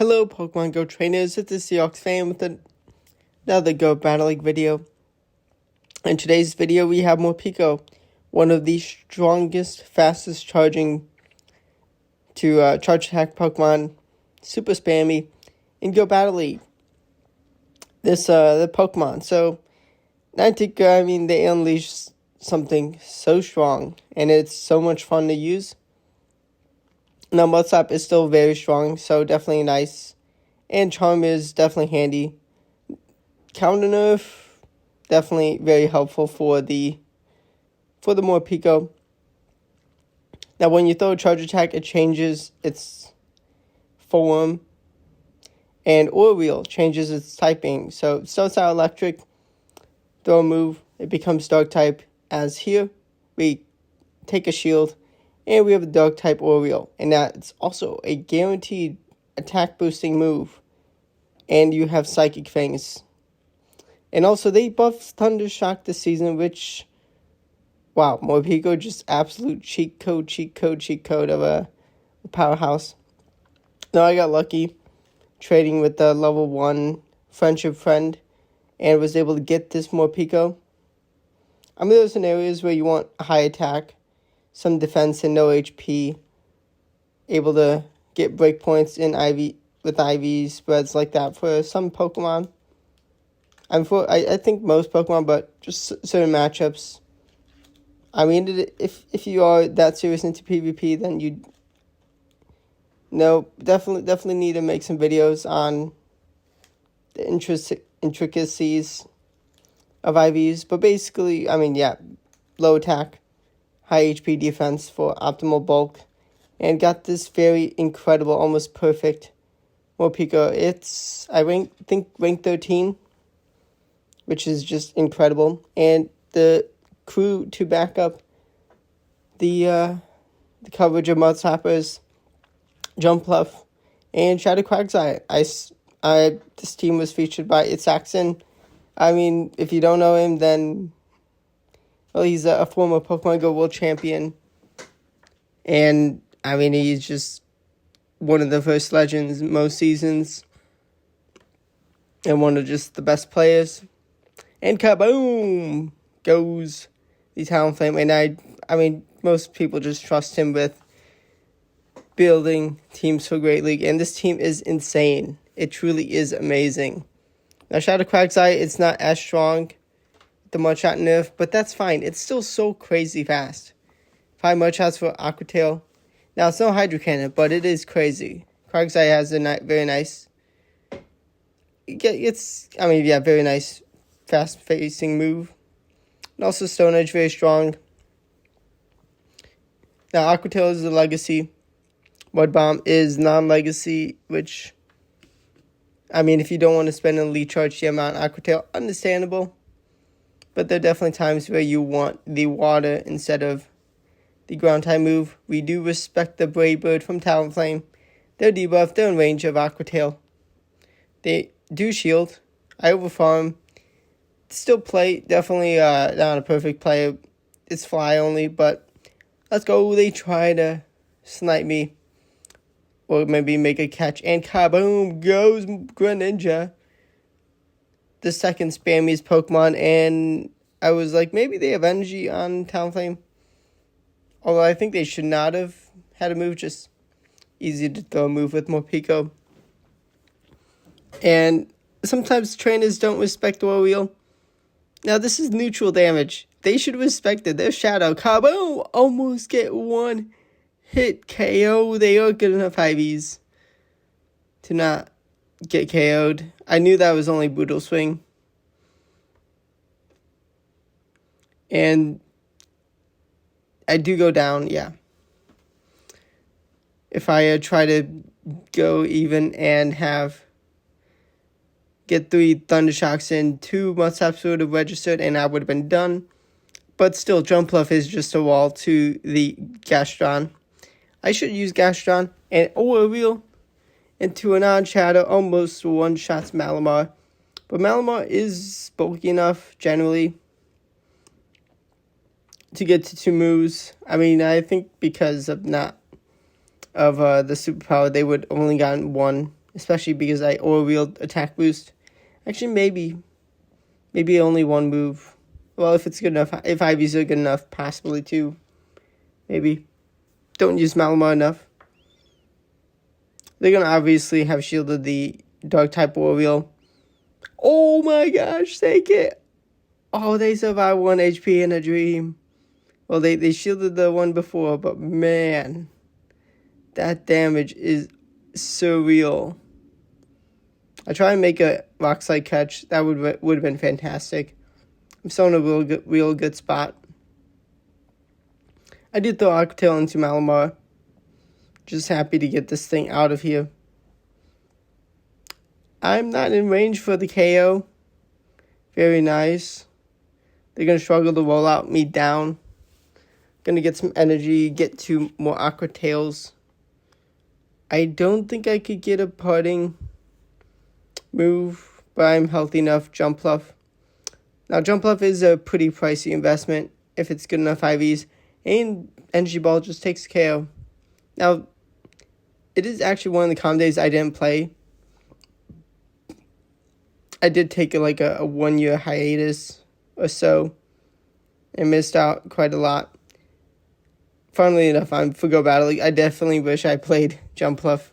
Hello Pokemon Go trainers, it's the Seahawks fan with another Go Battle League video. In today's video we have Morpeko, one of the strongest, fastest charging to charge attack Pokemon, super spammy, in Go Battle League. The Pokemon, so Niantic, they unleash something so strong, and it's so much fun to use. Now, Mudslap is still very strong, so definitely nice. And Charm is definitely handy. Counter Nerf, definitely very helpful for the Morpeko. Now, when you throw a Charge Attack, it changes its form. And Aura Wheel changes its typing. So it starts out electric, throw a move, it becomes dark type. As here, we take a shield, and we have a dark type Aura Wheel. And that's also a guaranteed attack boosting move. And you have Psychic Fangs. And also they buffed Thunder Shock this season, which, wow, Morpeko just absolute cheat code of a powerhouse. Now I got lucky trading with the level 1 friendship friend and was able to get this Morpeko. There's some areas where you want a high attack, some defense and no HP, able to get breakpoints in with IV spreads like that for some Pokemon. I think most Pokemon, but just certain matchups. If you are that serious into PvP, then you definitely need to make some videos on the intricacies of IVs. But basically, low attack, high HP defense for optimal bulk, and got this very incredible, almost perfect Morpeko. It's I think rank 13, which is just incredible, and the crew to back up the coverage of Mudslappers, Jumpluff, and Shadow Quagsire. This team was featured by Itzaxon. If you don't know him, then he's a former Pokemon Go World Champion, and he's just one of the first legends most seasons, and one of just the best players. And kaboom goes the Talonflame, and most people just trust him with building teams for Great League, and this team is insane. It truly is amazing. Now, Shadow Quagsire, it's not as strong, the Mudshot nerf, but that's fine. It's still so crazy fast. 5 Mudshots for Aqua Tail. Now, it's no Hydro Cannon, but it is crazy. Quagsire has a very nice, very nice fast-facing move. And also Stone Edge, very strong. Now, Aqua Tail is the legacy. Mud Bomb is non-legacy, which, if you don't want to spend an elite charge TM on Aqua Tail, understandable. But there are definitely times where you want the water instead of the ground type move. We do respect the Brave Bird from Talonflame. They're debuffed, they're in range of Aqua Tail. They do shield. I overfarm. Still play, definitely not a perfect play. It's fly only, but let's go. They try to snipe me, or maybe make a catch, and kaboom goes Greninja, the second spammiest Pokemon. And I was like, maybe they have energy on Talonflame, although I think they should not have had a move. Just easy to throw a move with Morpeko. And sometimes trainers don't respect the Aura Wheel. Now, this is neutral damage. They should respect it. Their Shadow, kaboom, almost get one hit KO. They are good enough IVs to not get KO'd. I knew that was only Brutal Swing. And I do go down, yeah. If I try to go even and get 3 Thunder Shocks in, 2 Mudslaps would have registered, and I would have been done. But still, Jumpluff is just a wall to the Gastron. I should use Gastron and Aura Wheel into a non-shadow, almost one-shots Malamar. But Malamar is bulky enough, generally, to get to 2 moves. I think because of the superpower, they would only gotten 1 especially because I aura-wheeled attack boost. Actually, maybe only one move. Well, if it's good enough, if Ivy's are good enough, possibly two. Maybe. Don't use Malamar enough. They're going to obviously have shielded the Dark-type Aura-wheel. Oh my gosh, take it! Oh, they survived 1 HP in a dream. Well, they shielded the one before, but man, that damage is surreal. I try and make a Rock Slide catch. That would have been fantastic. I'm still in a real good spot. I did throw Aqua Tail into Malamar. Just happy to get this thing out of here. I'm not in range for the KO. Very nice. They're going to struggle to roll out me down. Going to get some energy, get 2 more Aqua Tails. I don't think I could get a parting move, but I'm healthy enough. Jump Bluff. Now, Jump Bluff is a pretty pricey investment if it's good enough IVs. And Energy Ball just takes KO. Now, it is actually one of the calm days I didn't play. I did take a 1 year hiatus or so and missed out quite a lot. Funnily enough, for Go Battle League, I definitely wish I played Jump Bluff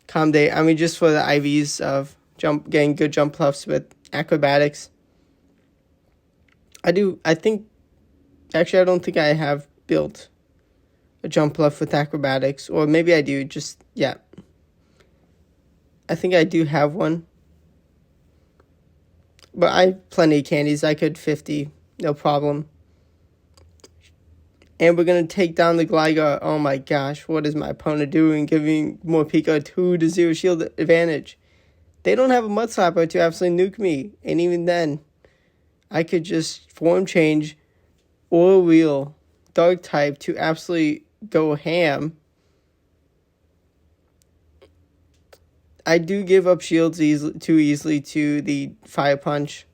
calm day. I mean, just for the IVs of getting good Jump Bluffs with acrobatics. I don't think I have built a Jump Bluff with acrobatics, or maybe I do, I think I do have one. But I have plenty of candies. I could 50, no problem. And we're going to take down the Gligar. Oh my gosh, what is my opponent doing? Giving Morpeko a 2-0 shield advantage. They don't have a Mud Slapper to absolutely nuke me. And even then, I could just form change or wheel Dark type to absolutely go ham. I do give up shields too easily to the Fire Punch.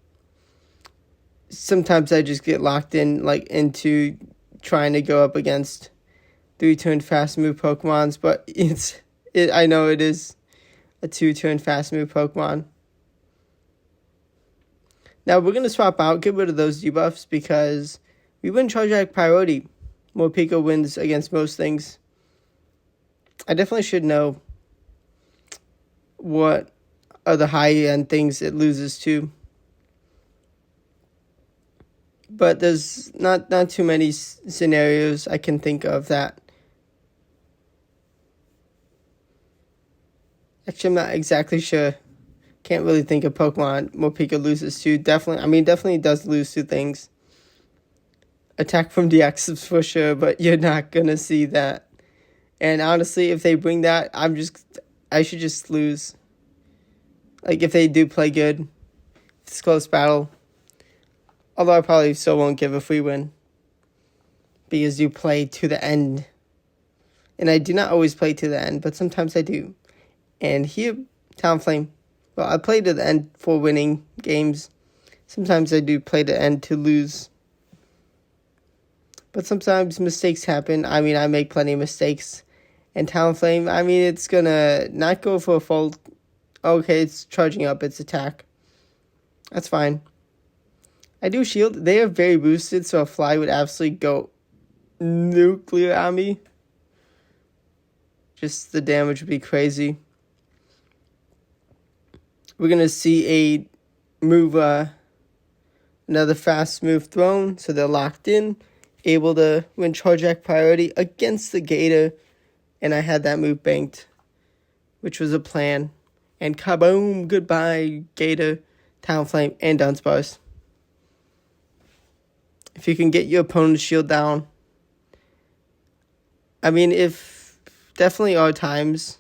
Sometimes I just get locked in into trying to go up against 3-turn fast move Pokemons, but I know it is a 2-turn fast move Pokemon. Now we're going to swap out, get rid of those debuffs because we win Charge Attack priority. Morpeko wins against most things. I definitely should know what are the high-end things it loses to. But there's not too many scenarios I can think of that. Actually, I'm not exactly sure. Can't really think of Pokemon Morpeko loses to. Definitely does lose to things. Attack from DX is for sure, but you're not going to see that. And honestly, if they bring that, I should just lose. If they do play good, it's a close battle. Although I probably still won't give a free win. Because you play to the end. And I do not always play to the end, but sometimes I do. And here, Talonflame. Well, I play to the end for winning games. Sometimes I do play to the end to lose. But sometimes mistakes happen. I make plenty of mistakes. And Talonflame, it's gonna not go for a full... Okay, it's charging up its attack. That's fine. I do shield. They are very boosted, so a fly would absolutely go nuclear on me. Just the damage would be crazy. We're going to see a move, another fast move thrown, so they're locked in, able to win Charge Attack priority against the Gator, and I had that move banked, which was a plan. And kaboom, goodbye, Gator, Talonflame, and Dunsparce. If you can get your opponent's shield down. If definitely are times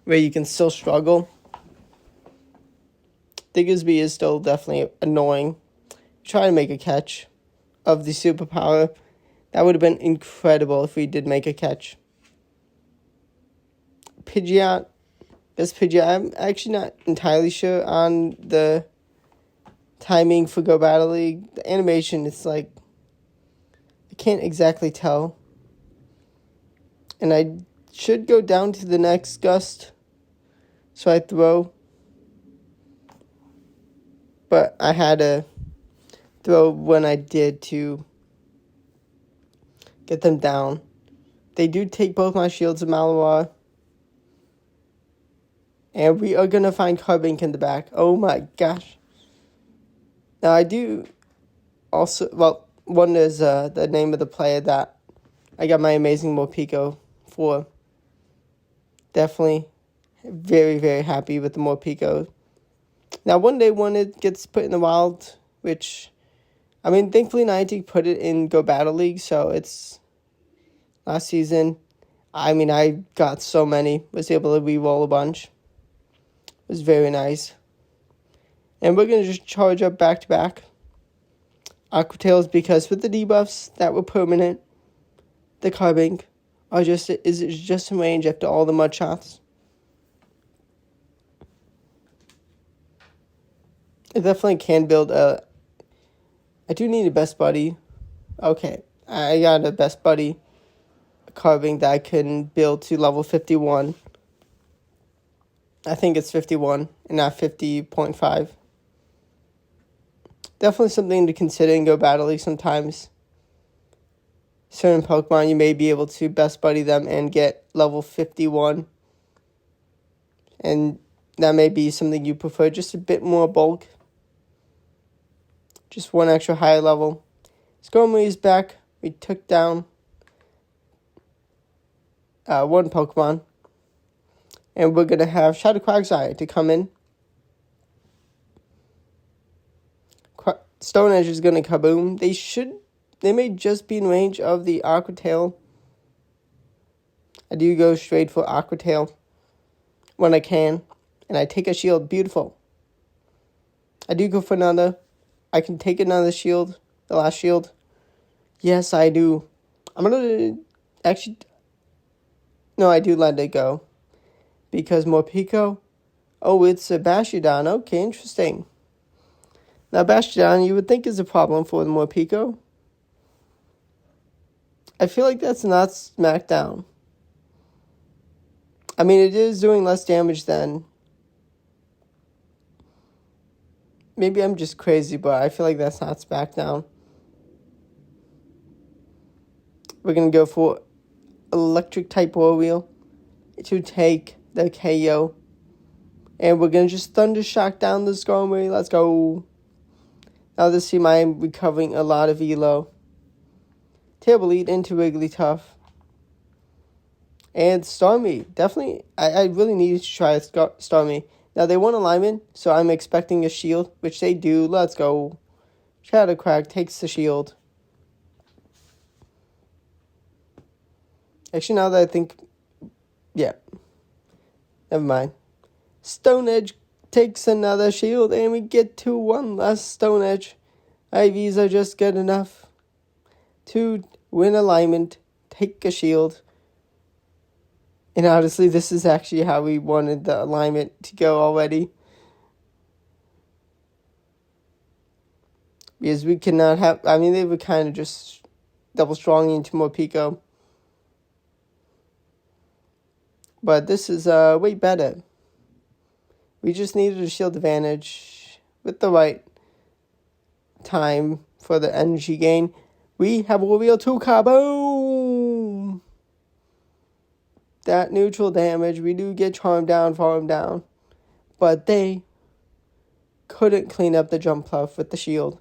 where you can still struggle. Diggersby is still definitely annoying. Try to make a catch of the superpower. That would have been incredible if we did make a catch. Pidgeot. Best Pidgeot. I'm actually not entirely sure on the timing for Go Battle League. The animation, it's I can't exactly tell. And I should go down to the next gust. So I throw. But I had to throw when I did to get them down. They do take both my shields of Malamar. And we are going to find Carbink in the back. Oh my gosh. Now I do also, well, one is the name of the player that I got my amazing Morpeko for. Definitely very, very happy with the Morpeko. Now one day when it gets put in the wild, which, I mean, thankfully Niantic put it in Go Battle League, so it's last season. I mean, I got so many, was able to re-roll a bunch. It was very nice. And we're going to just charge up back-to-back Aquatails, because with the debuffs that were permanent, the Carbink is just in range after all the mud shots. It definitely can build a... I do need a best buddy. Okay, I got a best buddy Carbink that I can build to level 51. I think it's 51 and not 50.5. Definitely something to consider and Go Battle League sometimes. Certain Pokemon, you may be able to best buddy them and get level 51. And that may be something you prefer, just a bit more bulk. Just one extra higher level. Skarmory is back. We took down one Pokemon. And we're going to have Shadow Quagsire to come in. Stone Edge is going to kaboom. They may just be in range of the Aqua Tail. I do go straight for Aqua Tail when I can. And I take a shield. Beautiful. I do go for another. I can take another shield. The last shield. Yes, I do. I'm going to actually... No, I do let it go. Because Morpeko... Oh, it's a Bastiodon. Okay, interesting. Now, Bastiodon, you would think is a problem for the Morpeko. I feel like that's not Smackdown. I mean, it is doing less damage than... Maybe I'm just crazy, but I feel like that's not Smackdown. We're going to go for Electric type War Wheel to take the KO. And we're going to just Thunder Shock down the Skarmory. Let's go. Now this team, I am recovering a lot of Elo. Terrible lead into Wigglytuff. And Starmie. Definitely, I really needed to try Starmie. Now they want alignment, so I'm expecting a shield, which they do. Let's go. Shadow Crag takes the shield. Actually, now that I think... Yeah. Never mind. Stone Edge takes another shield, and we get to one last Stone Edge. IVs are just good enough to win alignment, take a shield. And honestly, this is actually how we wanted the alignment to go already. Because we cannot have... I mean, they were kind of just double strong into Morpeko. But this is way better. We just needed a shield advantage with the right time for the energy gain. We have a Wheel 2 kaboom! That neutral damage, we do get Charm down, Farm down. But they couldn't clean up the jump puff with the shield.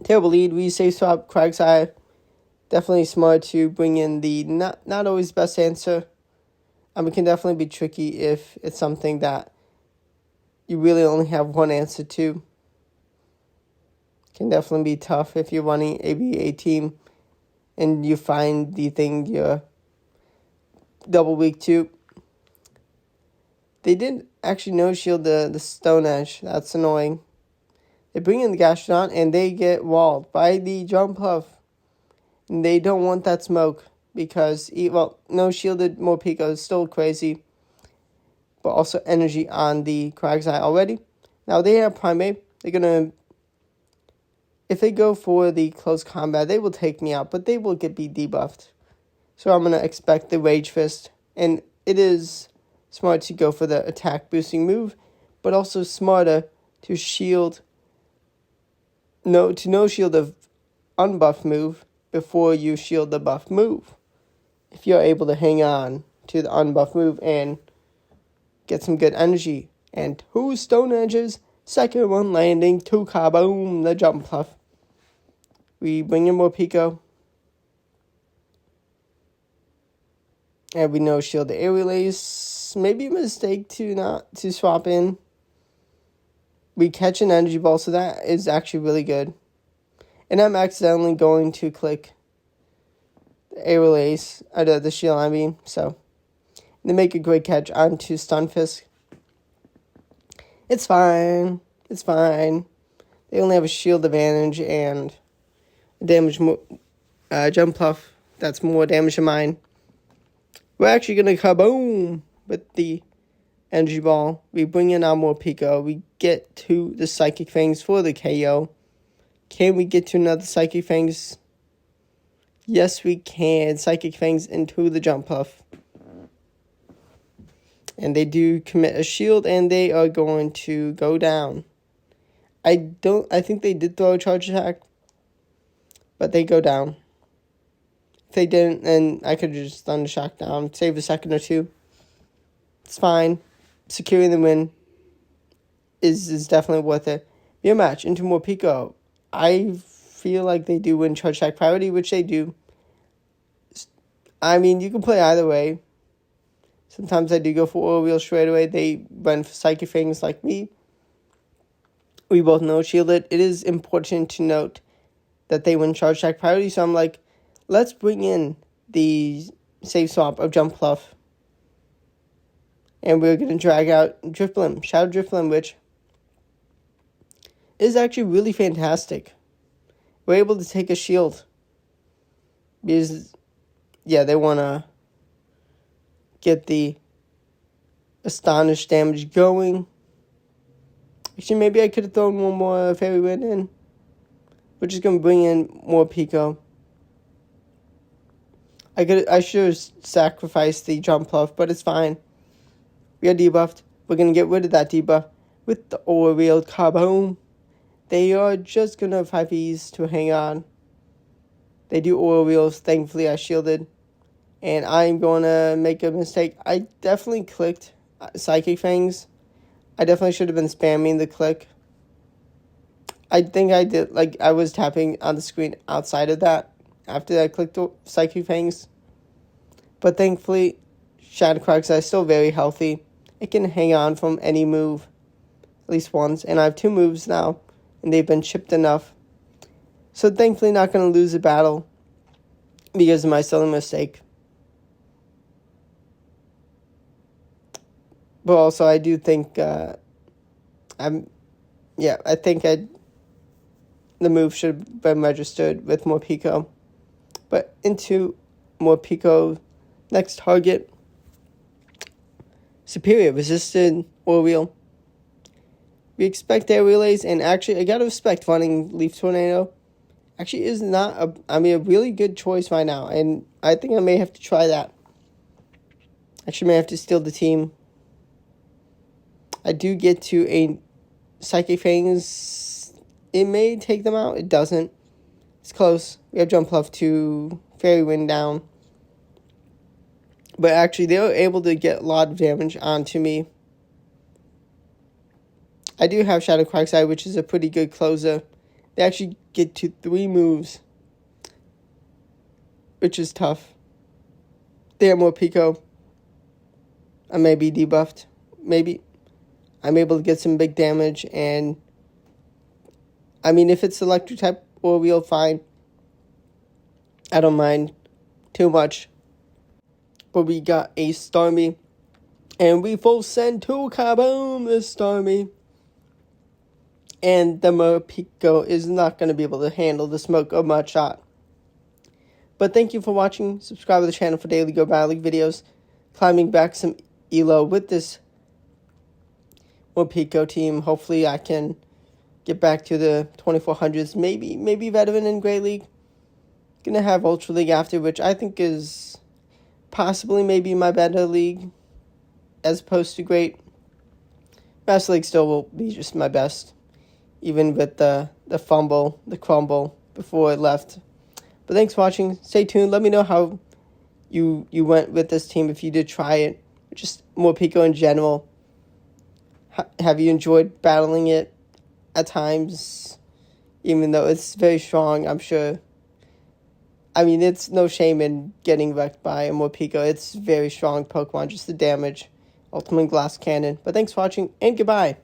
Terrible lead. We safe swap Quagsire. Definitely smart to bring in the not always best answer. It can definitely be tricky if it's something that you really only have one answer to. Can definitely be tough if you're running a BA team and you find the thing you're double weak to. They did actually no-shield the Stone Edge. That's annoying. They bring in the Gastrodon and they get walled by the Jump Puff. And they don't want that smoke because, well, no-shielded Morpeko is still crazy. But also energy on the Quagsire already. Now they have Primate. They're going to... If they go for the close combat, they will take me out, but they will be debuffed. So I'm going to expect the Rage Fist. And it is smart to go for the attack boosting move, but also smarter to shield, no shield the unbuff move before you shield the buff move. If you're able to hang on to the unbuff move and get some good energy. And 2 Stone Edges, second one landing, 2 kaboom, the jump fluff. We bring in Morpeko. And we no shield the air relays. Maybe a mistake to swap in. We catch an energy ball, so that is actually really good. And I'm accidentally going to click the air relays, the shield, I mean. So, they make a great catch onto Stunfisk. It's fine. It's fine. They only have a shield advantage and a damage jump puff. That's more damage than mine. We're actually going to kaboom with the energy ball. We bring in our Morpeko. We get to the Psychic Fangs for the KO. Can we get to another Psychic Fangs? Yes, we can. Psychic Fangs into the jump puff. And they do commit a shield, and they are going to go down. I think they did throw a charge attack, but they go down. If they didn't, then I could have just done the shock down, save a second or two. It's fine. Securing the win is definitely worth it. Your match into Morpeko. I feel like they do win charge attack priority, which they do. I mean, you can play either way. Sometimes I do go for oil wheel straight away. They run for Psychic Fangs like me. We both know shielded. It is important to note that they win charge attack priority. So I'm like, let's bring in the save swap of Jump Fluff. And we're going to drag out Drifblim, Shadow Drifblim, which is actually really fantastic. We're able to take a shield. Because, yeah, they want to get the Astonish damage going. Actually, maybe I could have thrown one more Fairy Wind in. We're just going to bring in more Pico. I should have sacrificed the Jump Puff, but it's fine. We are debuffed. We're going to get rid of that debuff with the Overwheel Kaboom. They are just going to have 5Es to hang on. They do Overwheels. Thankfully, I shielded. And I'm going to make a mistake. I definitely clicked Psychic Fangs. I definitely should have been spamming the click. I think I did, like, I was tapping on the screen outside of that after I clicked Psychic Fangs. But thankfully, Shadow Croc's is still very healthy. It can hang on from any move, at least once. And I have 2 moves now, and they've been chipped enough. So thankfully not going to lose the battle because of my silly mistake. But also, I do think, I think the move should have been registered with Morpeko. But into Morpeko, next target, Superior, resisted Oil Wheel. We expect air relays, and actually, I gotta respect running Leaf Tornado. Actually, is not a really good choice right now, and I think I may have to try that. Actually, may have to steal the team. I do get to a Psychic Fangs. It may take them out. It doesn't. It's close. We have Jump Puff to Fairy Wind down. But actually, they were able to get a lot of damage onto me. I do have Shadow Croc's Eye, which is a pretty good closer. They actually get to 3 moves, which is tough. They have more Pico. I may be debuffed. Maybe. I'm able to get some big damage, and I mean, if it's electric type or wheel, fine. I don't mind too much. But we got a Starmie, and we full send 2 kaboom this Starmie. And the Morpeko is not going to be able to handle the smoke of my shot. But thank you for watching. Subscribe to the channel for daily Go Battle League videos. Climbing back some elo with this Morpeko team. Hopefully I can get back to the 2400s. Maybe veteran in Great League. Gonna have Ultra League after, which I think is possibly maybe my better league as opposed to great. Master League still will be just my best, even with the fumble, the crumble before it left. But thanks for watching. Stay tuned. Let me know how you went with this team, if you did try it, just Morpeko in general. Have you enjoyed battling it at times, even though it's very strong? I'm sure. I mean, it's no shame in getting wrecked by a Morpeko. It's very strong Pokemon, just the damage. Ultimate Glass Cannon. But thanks for watching, and goodbye.